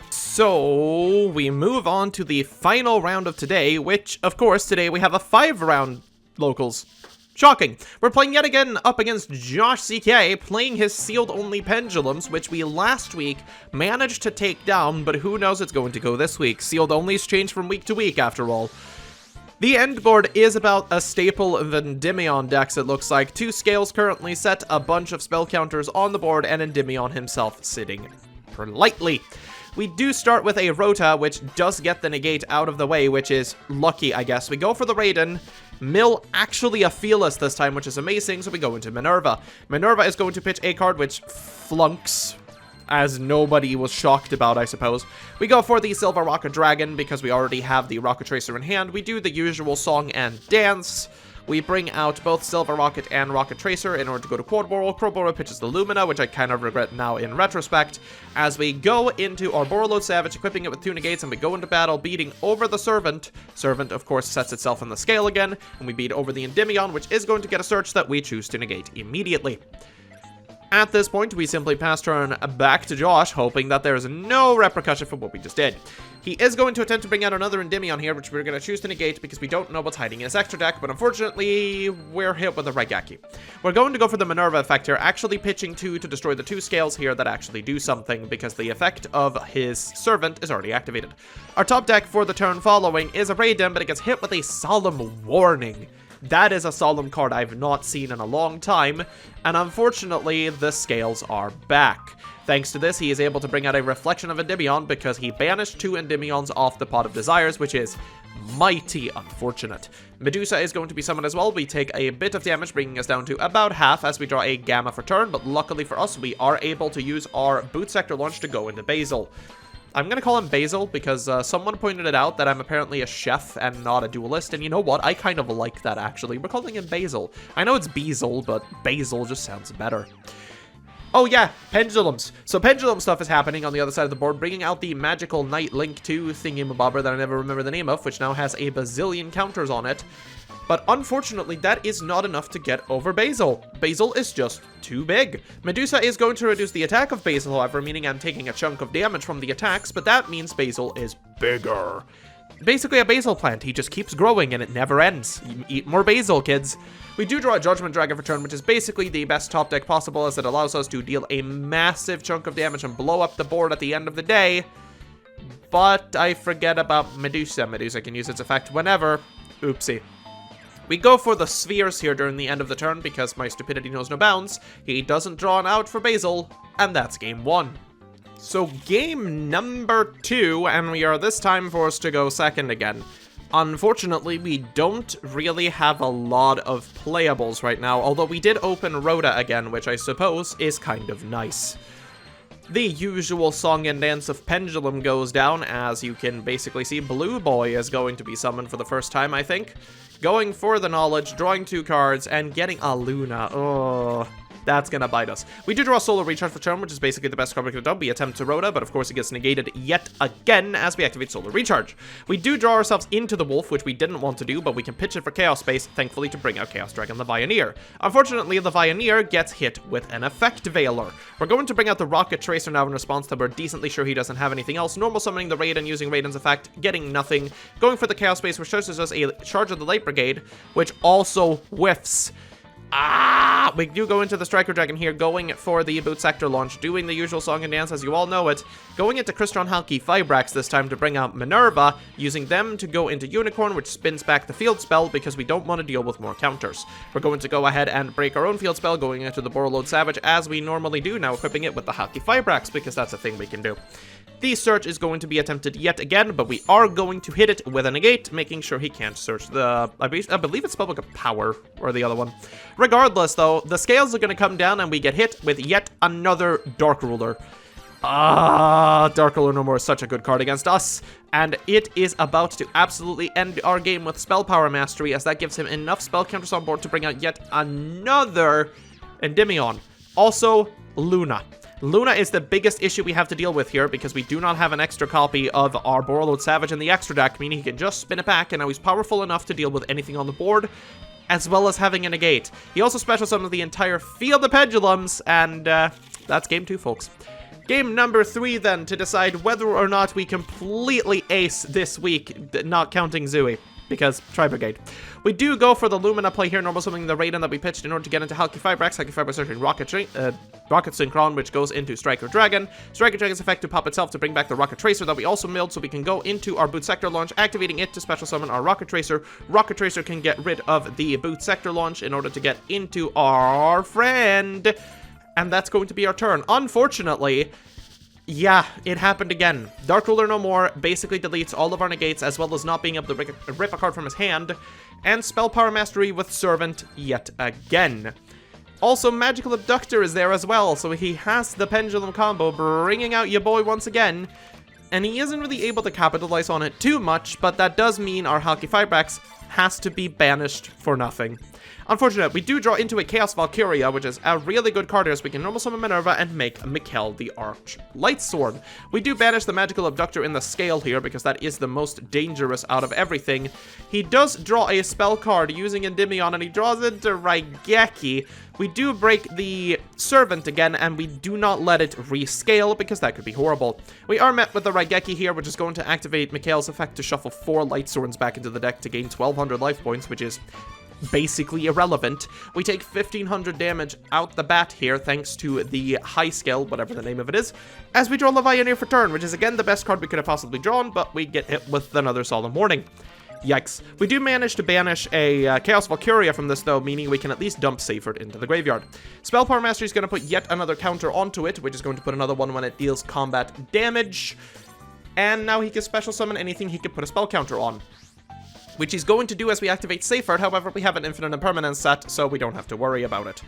So, we move on to the final round of today, which, of course, today we have a 5-round locals. Shocking. We're playing yet again up against Josh CK, playing his sealed-only Pendulums, which we last week managed to take down, but who knows it's going to go this week. Sealed-onlys change from week to week, after all. The end board is about a staple of Endymion decks, it looks like. 2 scales currently set, a bunch of spell counters on the board, and Endymion himself sitting politely. We do start with a Rota, which does get the negate out of the way, which is lucky, I guess. We go for the Raiden. Mill actually a Fearless this time, which is amazing, so we go into Minerva. Minerva is going to pitch a card which flunks, as nobody was shocked about, I suppose. We go for the Silver Rocket Dragon because we already have the Rocket Tracer in hand. We do the usual song and dance. We bring out both Silver Rocket and Rocket Tracer in order to go to Quadboral. Quadboral pitches the Lumina, which I kind of regret now in retrospect. As we go into our Borreload Savage, equipping it with 2 negates, and we go into battle, beating over the Servant. Servant, of course, sets itself on the scale again, and we beat over the Endymion, which is going to get a search that we choose to negate immediately. At this point, we simply pass turn back to Josh, hoping that there is no repercussion for what we just did. He is going to attempt to bring out another Endymion here, which we're going to choose to negate because we don't know what's hiding in his extra deck, but unfortunately, we're hit with a Raigeki. We're going to go for the Minerva effect here, actually pitching 2 to destroy the 2 scales here that actually do something because the effect of his Servant is already activated. Our top deck for the turn following is a Raiden, but it gets hit with a Solemn Warning. That is a solemn card I've not seen in a long time, and unfortunately, the scales are back. Thanks to this, he is able to bring out a Reflection of Endymion because he banished 2 Endymions off the Pot of Desires, which is mighty unfortunate. Medusa is going to be summoned as well. We take a bit of damage, bringing us down to about half as we draw a Gamma for turn, but luckily for us, we are able to use our Boot Sector launch to go into Basil. I'm going to call him Basil because someone pointed it out that I'm apparently a chef and not a duelist, and you know what? I kind of like that, actually. We're calling him Basil. I know it's Beazle, but Basil just sounds better. Oh yeah, pendulums. So pendulum stuff is happening on the other side of the board, bringing out the magical Knight Link 2 thingy-mabobber that I never remember the name of, which now has a bazillion counters on it. But unfortunately, that is not enough to get over Basil. Basil is just too big. Medusa is going to reduce the attack of Basil, however, meaning I'm taking a chunk of damage from the attacks, but that means Basil is bigger. Basically a basil plant. He just keeps growing and it never ends. You eat more basil, kids. We do draw a Judgment Dragon for turn, which is basically the best top deck possible, as it allows us to deal a massive chunk of damage and blow up the board at the end of the day. But I forget about Medusa. Medusa can use its effect whenever. Oopsie. We go for the spheres here during the end of the turn because my stupidity knows no bounds. He doesn't draw an out for Basil, and that's game 1. So game number 2, and we are this time forced to go second again. Unfortunately, we don't really have a lot of playables right now, although we did open Rhoda again, which I suppose is kind of nice. The usual song and dance of Pendulum goes down, as you can basically see Blue Boy is going to be summoned for the first time, I think. Going for the knowledge, drawing 2 cards, and getting a Luna. Oh, that's gonna bite us. We do draw Solar Recharge for turn, which is basically the best card we could have done. We attempt to Rhoda, but of course it gets negated yet again as we activate Solar Recharge. We do draw ourselves into the Wolf, which we didn't want to do, but we can pitch it for Chaos Space, thankfully, to bring out Chaos Dragon the Vioneer. Unfortunately, the Vioneer gets hit with an Effect Veiler. We're going to bring out the Rocket Tracer now in response that we're decently sure he doesn't have anything else. Normal summoning the Raiden using Raiden's effect, getting nothing. Going for the Chaos Space, which shows us a Charge of the Light Brigade, which also whiffs. We do go into the Striker Dragon here, going for the Boot Sector launch, doing the usual song and dance as you all know it, going into Crystron Halki Fibrax this time to bring out Minerva, using them to go into Unicorn, which spins back the field spell because we don't want to deal with more counters. We're going to go ahead and break our own field spell, going into the Borreload Savage as we normally do, now equipping it with the Halki Fibrax because that's a thing we can do. The search is going to be attempted yet again, but we are going to hit it with a negate, making sure he can't search the... I believe it's Spellbook of Power, or the other one. Regardless, though, the scales are going to come down, and we get hit with yet another Dark Ruler. Dark Ruler No More is such a good card against us, and it is about to absolutely end our game with Spell Power Mastery, as that gives him enough spell counters on board to bring out yet another Endymion. Also, Luna. Luna is the biggest issue we have to deal with here because we do not have an extra copy of our Borreload Savage in the extra deck, meaning he can just spin it back, and now he's powerful enough to deal with anything on the board, as well as having a negate. He also special summons the entire field of pendulums, and that's game 2, folks. Game number 3, then, to decide whether or not we completely ace this week, not counting Zooey. Because Tri-Brigade. We do go for the Lumina play here, normal summoning the Raiden that we pitched in order to get into Halki Fibrax. Halki Fibrax searching Rocket Synchron, which goes into Striker Dragon. Striker Dragon's effect to pop itself to bring back the Rocket Tracer that we also milled, so we can go into our Boot Sector launch, activating it to special summon our Rocket Tracer. Rocket Tracer can get rid of the Boot Sector launch in order to get into our friend. And that's going to be our turn. Unfortunately... yeah, it happened again. Dark Ruler No More basically deletes all of our negates, as well as not being able to rip a card from his hand, and Spell Power Mastery with Servant yet again. Also, Magical Abductor is there as well, so he has the Pendulum combo, bringing out your boy once again, and he isn't really able to capitalize on it too much, but that does mean our Halki Fibrax has to be banished for nothing. Unfortunately, we do draw into a Chaos Valkyria, which is a really good card here, so we can normal summon Minerva and make Mikkel the Arch Lightsworn. We do banish the Magical Abductor in the scale here, because that is the most dangerous out of everything. He does draw a spell card using Endymion, and he draws into Raigeki. We do break the Servant again, and we do not let it rescale, because that could be horrible. We are met with the Raigeki here, which is going to activate Mikkel's effect to shuffle 4 Lightsworns back into the deck to gain 1200 life points, which is basically irrelevant. We take 1500 damage out the bat here, thanks to the high skill, whatever the name of it is, as we draw Vioneer for turn, which is again the best card we could have possibly drawn, but we get hit with another Solemn Warning. Yikes. We do manage to banish a Chaos Valkyria from this, though, meaning we can at least dump Seyfert into the graveyard. Spell Power Mastery is going to put yet another counter onto it, which is going to put another one when it deals combat damage, and now he can special summon anything he could put a spell counter on, which he's going to do as we activate Seyfert. However, we have an Infinite Impermanence set, so we don't have to worry about it.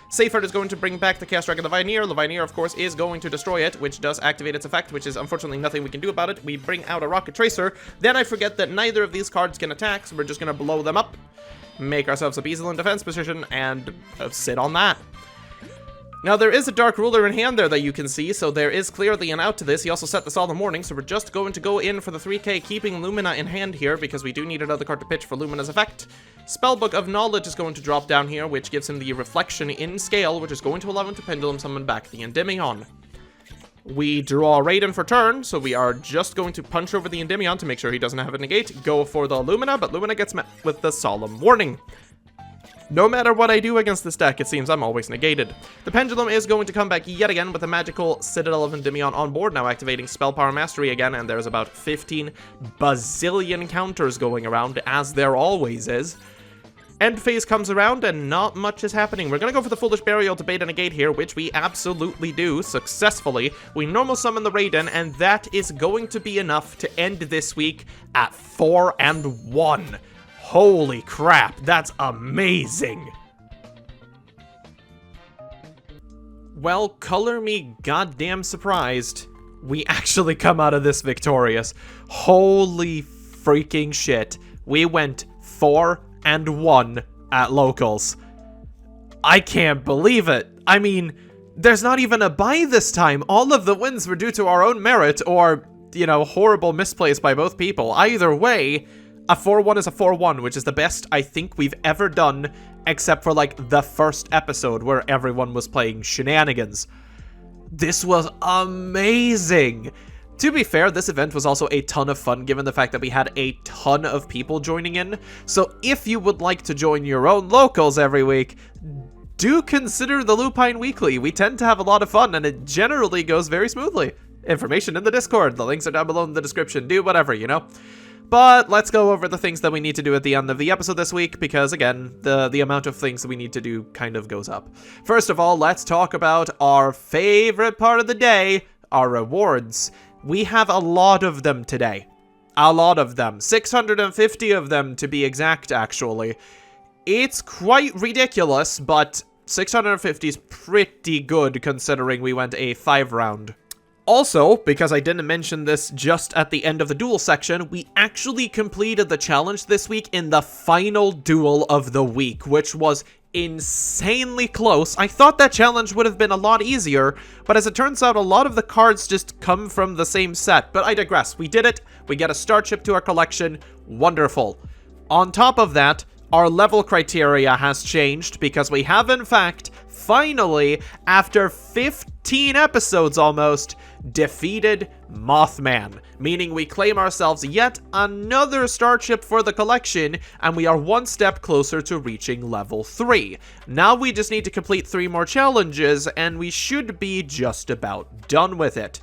Seyfert is going to bring back the Chaos Dragon the Vioneer. The Vioneer, of course, is going to destroy it, which does activate its effect, which is unfortunately nothing we can do about it. We bring out a Rocket Tracer. Then I forget that neither of these cards can attack, so we're just going to blow them up, make ourselves a Beazle in defense position, and sit on that. Now, there is a Dark Ruler in hand there that you can see, so there is clearly an out to this. He also set this all in the morning, so we're just going to go in for the 3k, keeping Lumina in hand here, because we do need another card to pitch for Lumina's effect. Spellbook of Knowledge is going to drop down here, which gives him the Reflection in scale, which is going to allow him to Pendulum Summon back the Endymion. We draw Raiden for turn, so we are just going to punch over the Endymion to make sure he doesn't have a negate, go for the Lumina, but Lumina gets met with the Solemn Warning. No matter what I do against this deck, it seems I'm always negated. The Pendulum is going to come back yet again with a magical Citadel of Endymion on board, now activating Spell Power Mastery again, and there's about 15 bazillion counters going around, as there always is. End phase comes around, and not much is happening. We're gonna go for the Foolish Burial to bait a negate here, which we absolutely do, successfully. We normal summon the Raiden, and that is going to be enough to end this week at 4-1. Holy crap, that's amazing! Well, color me goddamn surprised. We actually come out of this victorious. Holy freaking shit. We went 4-1 at locals. I can't believe it. I mean, there's not even a bye this time. All of the wins were due to our own merit or, you know, horrible misplays by both people. Either way, a 4-1 is a 4-1, which is the best I think we've ever done, except for, like, the first episode where everyone was playing shenanigans. This was amazing! To be fair, this event was also a ton of fun, given the fact that we had a ton of people joining in. So if you would like to join your own locals every week, do consider the Lupine Weekly. We tend to have a lot of fun, and it generally goes very smoothly. Information in the Discord. The links are down below in the description. Do whatever, you know? But let's go over the things that we need to do at the end of the episode this week, because again, the amount of things that we need to do kind of goes up. First of all, let's talk about our favorite part of the day, our rewards. We have a lot of them today. A lot of them. 650 of them to be exact, actually. It's quite ridiculous, but 650 is pretty good considering we went a 5-round. Also, because I didn't mention this just at the end of the duel section, we actually completed the challenge this week in the final duel of the week, which was insanely close. I thought that challenge would have been a lot easier, but as it turns out, a lot of the cards just come from the same set. But I digress. We did it. We get a star chip to our collection. Wonderful. On top of that, our level criteria has changed because we have, in fact, finally, after 15 episodes almost, defeated Mothman, meaning we claim ourselves yet another star chip for the collection, and we are one step closer to reaching level 3. Now we just need to complete 3 more challenges, and we should be just about done with it.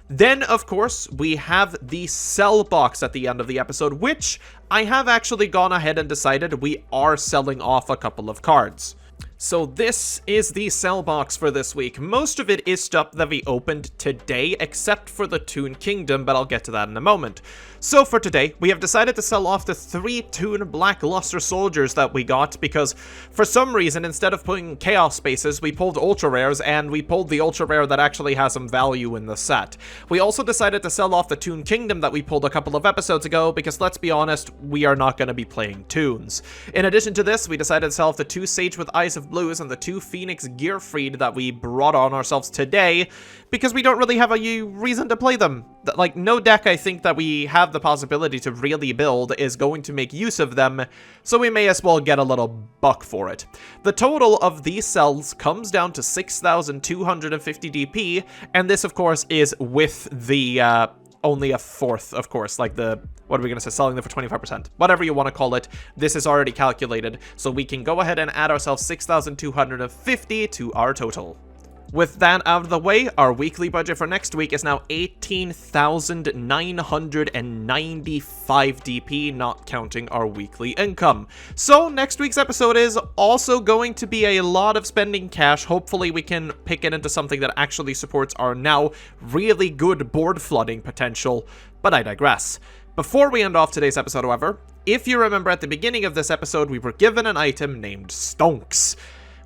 Then, of course, we have the sell box at the end of the episode, which I have actually gone ahead and decided we are selling off a couple of cards. So this is the sell box for this week. Most of it is stuff that we opened today, except for the Toon Kingdom, but I'll get to that in a moment. So for today, we have decided to sell off the 3 Toon Blackluster Soldiers that we got, because for some reason, instead of putting Chaos Spaces, we pulled Ultra Rares, and we pulled the Ultra Rare that actually has some value in the set. We also decided to sell off the Toon Kingdom that we pulled a couple of episodes ago, because let's be honest, we are not going to be playing Toons. In addition to this, we decided to sell off the 2 Sage with Eyes of Blues and the 2 Phoenix Gearfried that we brought on ourselves today, because we don't really have a reason to play them. Like, no deck I think that we have the possibility to really build is going to make use of them, so we may as well get a little buck for it. The total of these sells comes down to 6,250 DP, and this, of course, is with the, only a fourth, of course, like the, what are we going to say, selling them for 25%. Whatever you want to call it, this is already calculated, so we can go ahead and add ourselves 6,250 to our total. With that out of the way, our weekly budget for next week is now 18,995 DP, not counting our weekly income. So next week's episode is also going to be a lot of spending cash. Hopefully we can pick it into something that actually supports our now really good board flooding potential, but I digress. Before we end off today's episode, however, if you remember at the beginning of this episode, we were given an item named Stonks.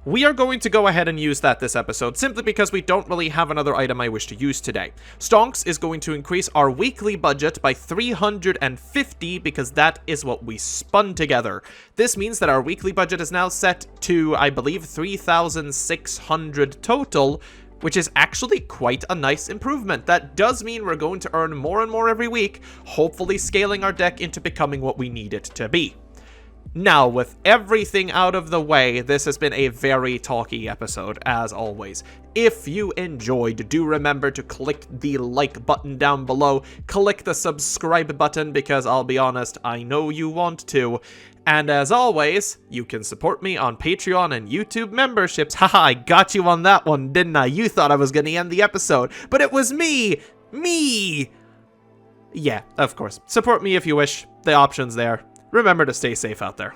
We are going to go ahead and use that this episode, simply because we don't really have another item I wish to use today. Stonks is going to increase our weekly budget by 350, because that is what we spun together. This means that our weekly budget is now set to, I believe, 3,600 total, which is actually quite a nice improvement. That does mean we're going to earn more and more every week, hopefully scaling our deck into becoming what we need it to be. Now, with everything out of the way, this has been a very talky episode, as always. If you enjoyed, do remember to click the like button down below, click the subscribe button, because I'll be honest, I know you want to. And as always, you can support me on Patreon and YouTube memberships. Haha, I got you on that one, didn't I? You thought I was gonna end the episode, but it was me! Me! Yeah, of course. Support me if you wish. The option's there. Remember to stay safe out there.